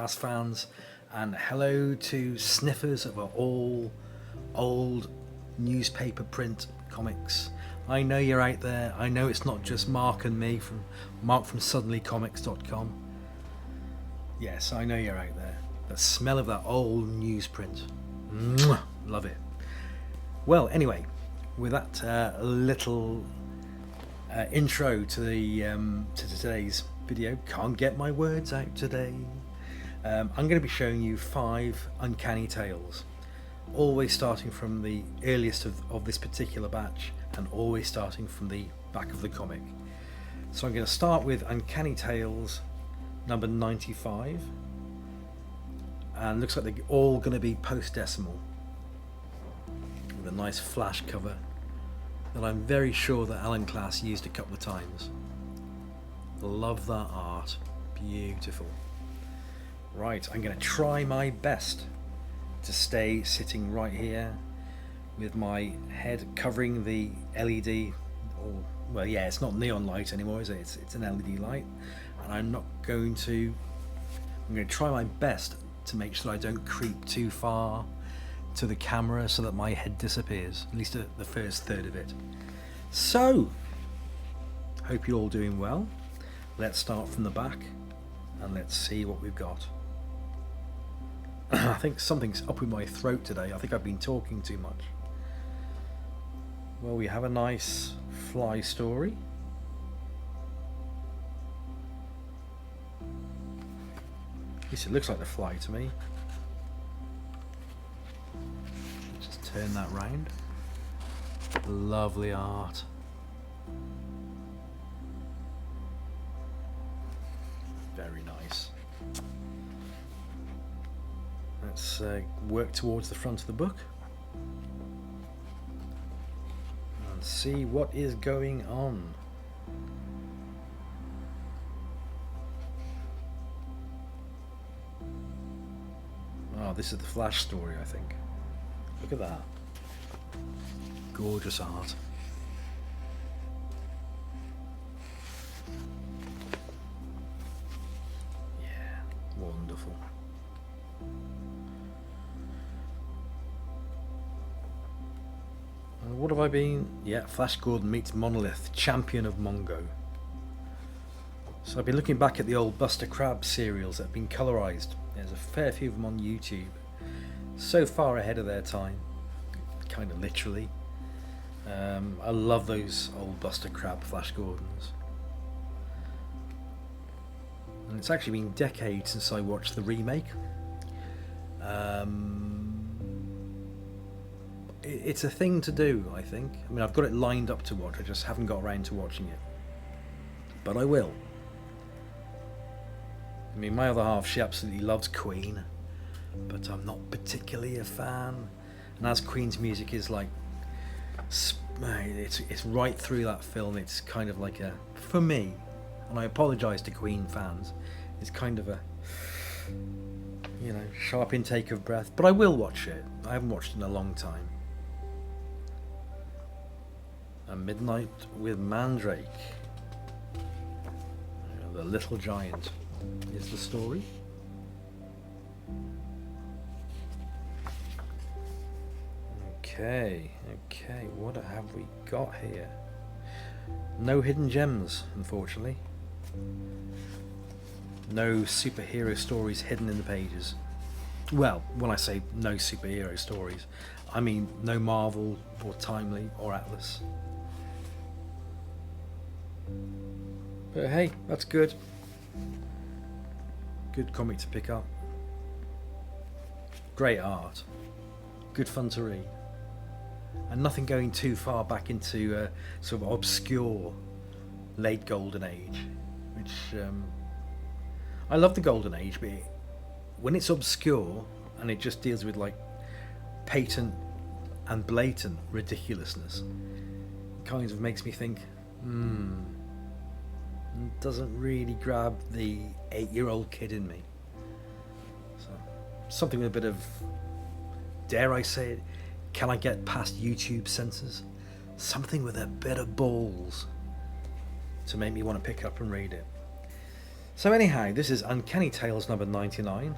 Class fans, and hello to sniffers of all old newspaper print comics. I know you're out there. I know it's not just Mark and me from suddenlycomics.com. Yes, I know you're out there. The smell of that old newsprint. Mwah, love it. Well, anyway, with that little intro to the to today's video, can't get my words out today. I'm going to be showing you 5 uncanny tales, always starting from the earliest of this particular batch and always starting from the back of the comic. So I'm going to start with Uncanny Tales number 95, and looks like they're all going to be post-decimal with a nice flash cover that I'm very sure that Alan Class used a couple of times. Love that art, beautiful. Right, I'm going to try my best to stay sitting right here with my head covering the LED, or well, yeah, it's not neon light anymore, is it? It's an LED light, and I'm going to try my best to make sure I don't creep too far to the camera so that my head disappears, at least the first third of it. So, hope you're all doing well. Let's start from the back and let's see what we've got. I think something's up with my throat today. I think I've been talking too much. Well, we have a nice fly story. At least it looks like the fly to me. Just turn that round. Lovely art. Very nice. Let's work towards the front of the book and see what is going on. Oh, this is the Flash story, I think. Look at that. Gorgeous art. Yeah, wonderful. And what have I been? Yeah, Flash Gordon meets Monolith, champion of Mongo. So I've been looking back at the old Buster Crabbe serials that have been colorized. There's a fair few of them on YouTube. So far ahead of their time, kind of literally. I love those old Buster Crabbe Flash Gordons. And it's actually been decades since I watched the remake. It's a thing to do, I think. I mean, I've got it lined up to watch, I just haven't got around to watching it. But I will. I mean, my other half, she absolutely loves Queen, but I'm not particularly a fan. And as Queen's music is like, it's right through that film, it's kind of like a, for me, and I apologise to Queen fans, it's kind of a, you know, sharp intake of breath, but I will watch it. I haven't watched it in a long time. A Midnight with Mandrake. The Little Giant is the story. Okay, what have we got here? No hidden gems, unfortunately. No superhero stories hidden in the pages. Well, when I say no superhero stories, I mean no Marvel or Timely or Atlas. But hey, that's good. Good comic to pick up. Great art. Good fun to read. And nothing going too far back into sort of obscure late Golden Age, which I love the Golden Age, but when it's obscure and it just deals with like patent and blatant ridiculousness, it kind of makes me think, doesn't really grab the 8-year-old kid in me. So something with a bit of, dare I say it, can I get past YouTube censors? Something with a bit of balls to make me want to pick up and read it. So anyhow, this is Uncanny Tales number 99.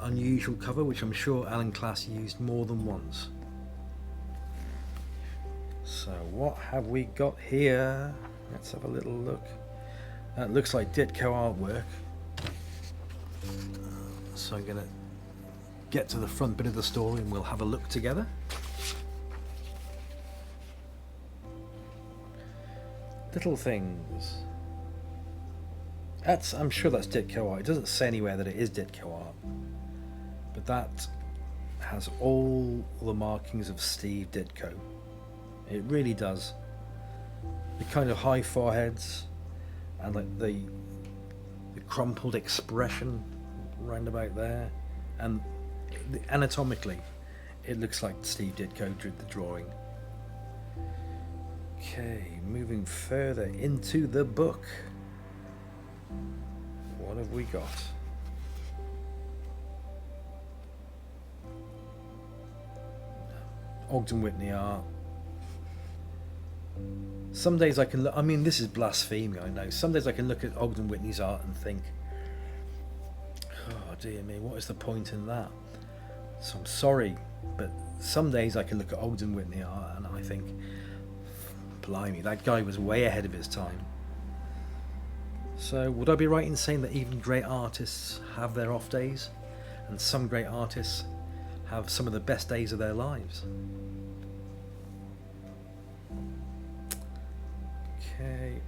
Unusual cover, which I'm sure Alan Class used more than once. So what have we got here? Let's have a little look. That looks like Ditko artwork. So I'm going to get to the front bit of the story and we'll have a look together. Little things. I'm sure that's Ditko art. It doesn't say anywhere that it is Ditko art. But that has all the markings of Steve Ditko. It really does. The kind of high foreheads and like the crumpled expression round about there, and anatomically it looks like Steve Ditko drew the drawing. Okay, moving further into the book. What have we got? Ogden Whitney art. Some days I can look, I mean, this is blasphemy, I know. Some days I can look at Ogden Whitney's art and think, oh dear me, what is the point in that? So I'm sorry, but some days I can look at Ogden Whitney art and I think, blimey, that guy was way ahead of his time. So would I be right in saying that even great artists have their off days, and some great artists have some of the best days of their lives? Okay.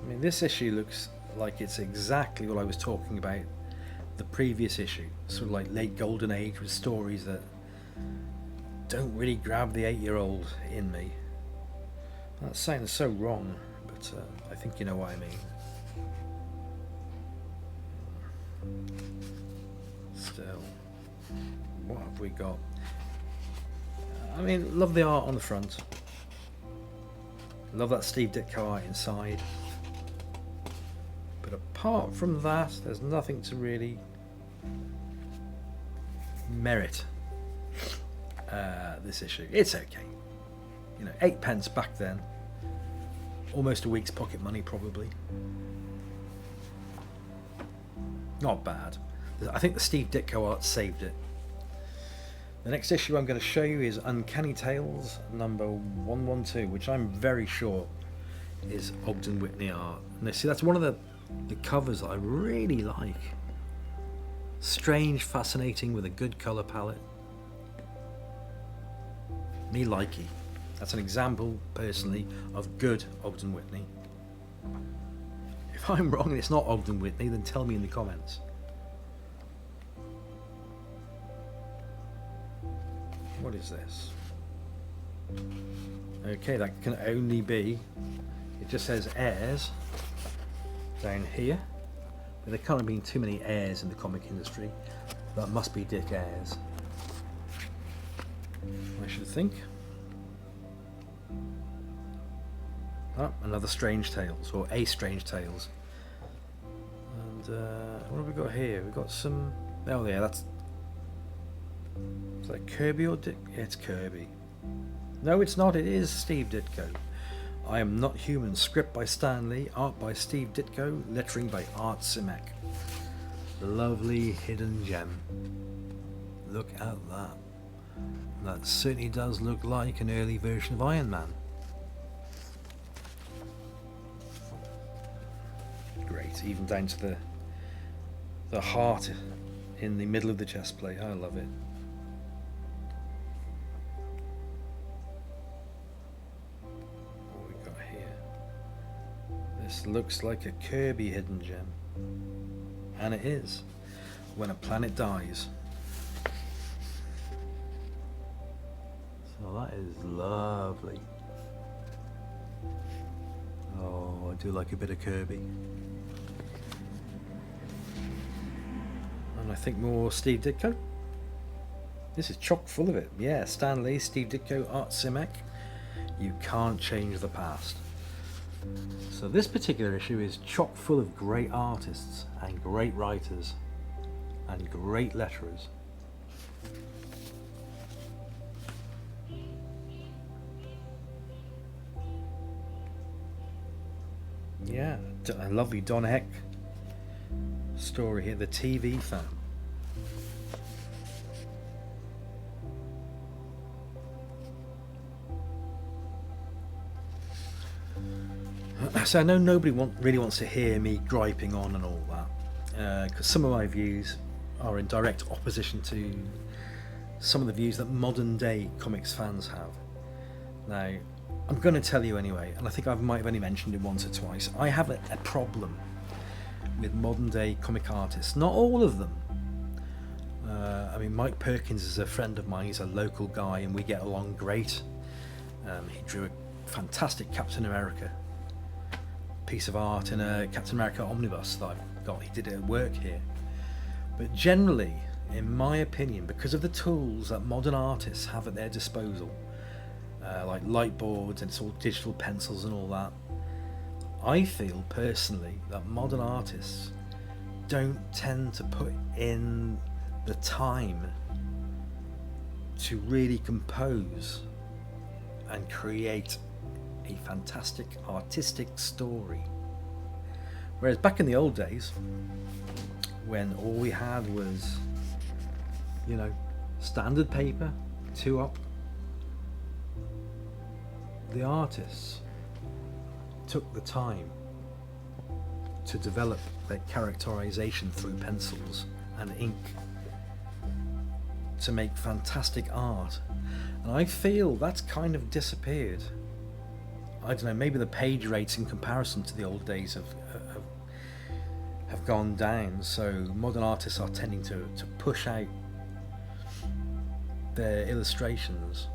I mean, this issue looks like it's exactly what I was talking about the previous issue. Sort of like late golden age with stories that don't really grab the 8-year-old in me. That sounds so wrong, but I think you know what I mean. Still, what have we got? I mean, love the art on the front. Love that Steve Ditko art inside. But apart from that, there's nothing to really merit this issue. It's okay. You know, 8p back then. Almost a week's pocket money, probably. Not bad. I think the Steve Ditko art saved it. The next issue I'm going to show you is Uncanny Tales number 112, which I'm very sure is Ogden Whitney art. And see, that's one of the covers that I really like. Strange, fascinating, with a good colour palette. Me likey. That's an example, personally, of good Ogden Whitney. If I'm wrong and it's not Ogden Whitney, then tell me in the comments. What is this? Okay, that can only be, it just says heirs down here, but there can't have been too many heirs in the comic industry. That must be Dick Ayres, I should think. Oh, another Strange Tales, or a Strange Tales. And what have we got here? We've got some, oh yeah, that's, is that Kirby or Dick? Yeah, it's Kirby. No, it's not. It is Steve Ditko. I Am Not Human. Script by Stan Lee. Art by Steve Ditko. Lettering by Art Simek. Lovely hidden gem. Look at that. That certainly does look like an early version of Iron Man. Great. Even down to the heart in the middle of the chest plate. I love it. This looks like a Kirby hidden gem. And it is. When a planet dies. So that is lovely. Oh, I do like a bit of Kirby. And I think more Steve Ditko. This is chock full of it. Yeah, Stan Lee, Steve Ditko, Art Simek. You can't change the past. So this particular issue is chock full of great artists and great writers and great letterers. Yeah, a lovely Don Heck story here, The TV Fan. So I know nobody really wants to hear me griping on and all that, because some of my views are in direct opposition to some of the views that modern day comics fans have. Now, I'm going to tell you anyway, and I think I might have only mentioned it once or twice. I have a problem with modern day comic artists. Not all of them. I mean, Mike Perkins is a friend of mine. He's a local guy, and we get along great. He drew a fantastic Captain America piece of art in a Captain America omnibus that I've got. He did it at work here. But generally, in my opinion, because of the tools that modern artists have at their disposal, like light boards and it's all digital pencils and all that, I feel personally that modern artists don't tend to put in the time to really compose and create a fantastic artistic story. Whereas back in the old days, when all we had was, standard paper, 2-up, the artists took the time to develop their characterization through pencils and ink to make fantastic art. And I feel that's kind of disappeared. I don't know, maybe the page rates in comparison to the old days have gone down, so modern artists are tending to push out their illustrations.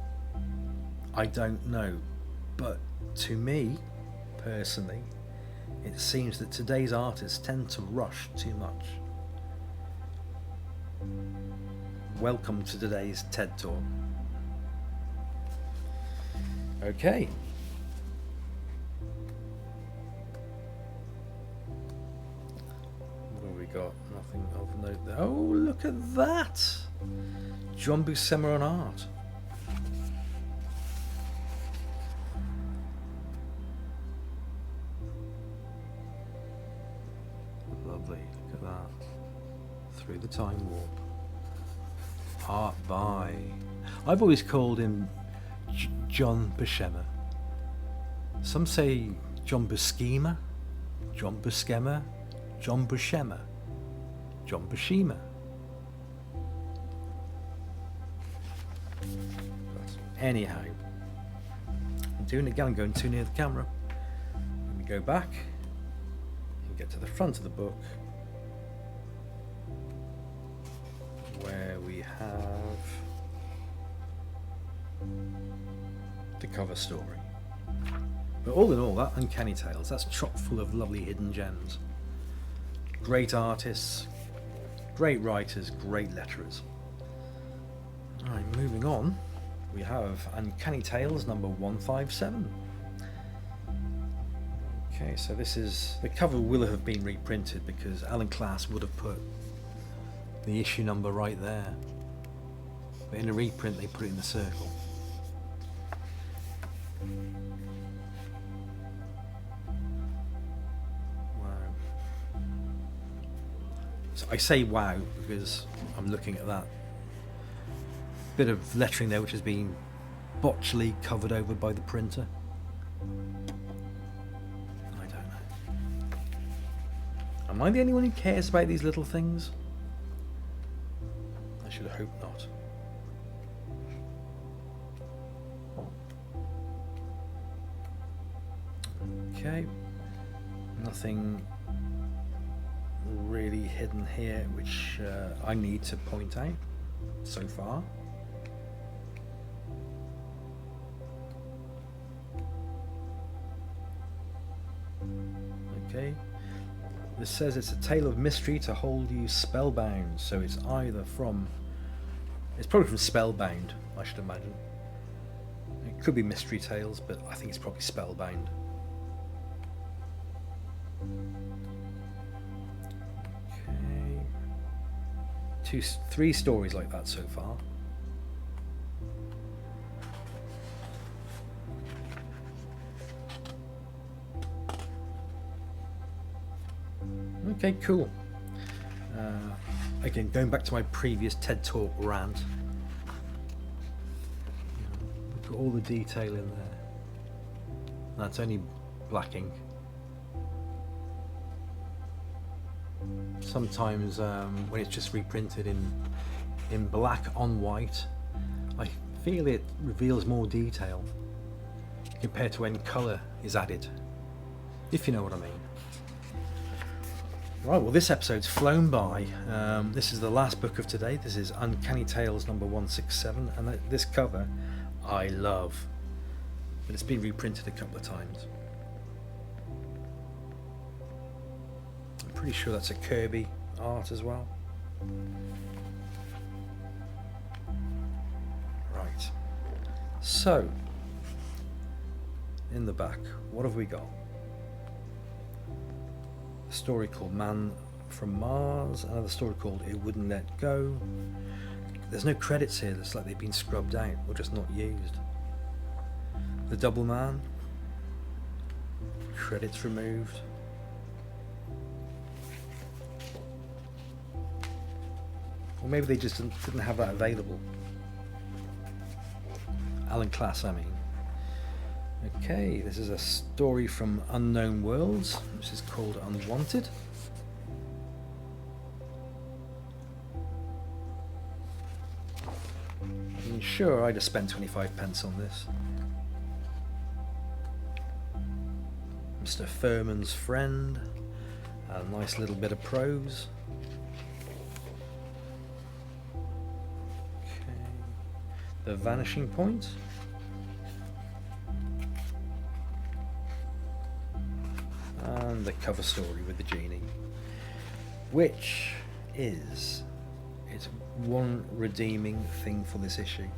I don't know, but to me personally, it seems that today's artists tend to rush too much. Welcome to today's TED Talk. Okay. What have we got? Nothing of note there. Oh, look at that! John Buscema on art. Lovely, look at that. Through the Time Warp. Art by... I've always called him John Buscema. Some say John Buscema, John Buscema, John Buscema, John Buscema. Anyhow, I'm doing it again, I'm going too near the camera. Let me go back and get to the front of the book where we have the cover story. But all in all, that Uncanny Tales, that's chock full of lovely hidden gems. Great artists, great writers, great letterers. Alright, moving on, we have Uncanny Tales number 157. Okay, so this is, the cover will have been reprinted because Alan Class would have put the issue number right there. But in a reprint they put it in the circle. Wow. So I say wow because I'm looking at that bit of lettering there which has been botchily covered over by the printer. I don't know. Am I the only one who cares about these little things? I should hope not. Okay, nothing really hidden here which I need to point out so far. Okay, this says it's a tale of mystery to hold you spellbound, so it's either from, it's probably from Spellbound, I should imagine. It could be Mystery Tales, but I think it's probably Spellbound. Okay, 3 stories like that so far. Okay, cool. Again, going back to my previous TED Talk rant, look at all the detail in there. That's only black ink. Sometimes when it's just reprinted in black on white, I feel it reveals more detail compared to when colour is added, if you know what I mean. Right, well, this episode's flown by. This is the last book of today. This is Uncanny Tales number 167, and this cover I love, but it's been reprinted a couple of times. I'm pretty sure that's a Kirby art as well. Right, so in the back, what have we got? A story called Man from Mars, another story called It Wouldn't Let Go. There's no credits here, it's like they've been scrubbed out or just not used. The Double Man, credits removed. Or maybe they just didn't have that available. Alan Class, I mean. Okay, this is a story from Unknown Worlds, which is called Unwanted. I'm sure I'd have spent 25 pence on this. Mr. Furman's Friend, a nice little bit of prose. Okay. The Vanishing Point. And the cover story with the genie, which is its one redeeming thing for this issue.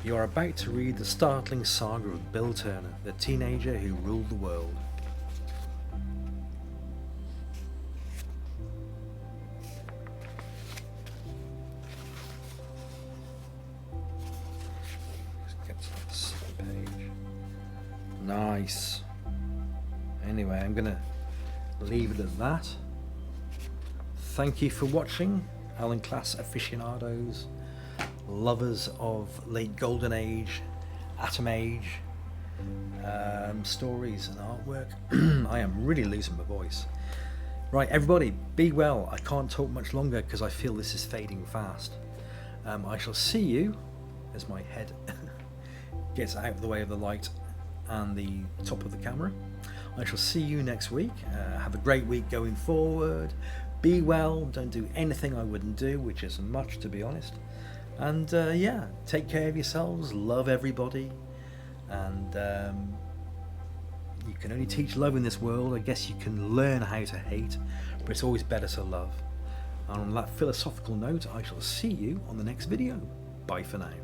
You are about to read the startling saga of Bill Turner, the teenager who ruled the world. Let's get to the second page. Nice. Anyway, I'm going to leave it at that. Thank you for watching, Alan Class aficionados, lovers of late Golden Age, Atom Age stories and artwork. I am really losing my voice. Right, everybody, be well. I can't talk much longer because I feel this is fading fast. I shall see you as my head gets out of the way of the light and the top of the camera. I shall see you next week. Have a great week going forward. Be well. Don't do anything I wouldn't do, which isn't much, to be honest. And yeah, take care of yourselves. Love everybody. And you can only teach love in this world. I guess you can learn how to hate, but it's always better to love. And on that philosophical note, I shall see you on the next video. Bye for now.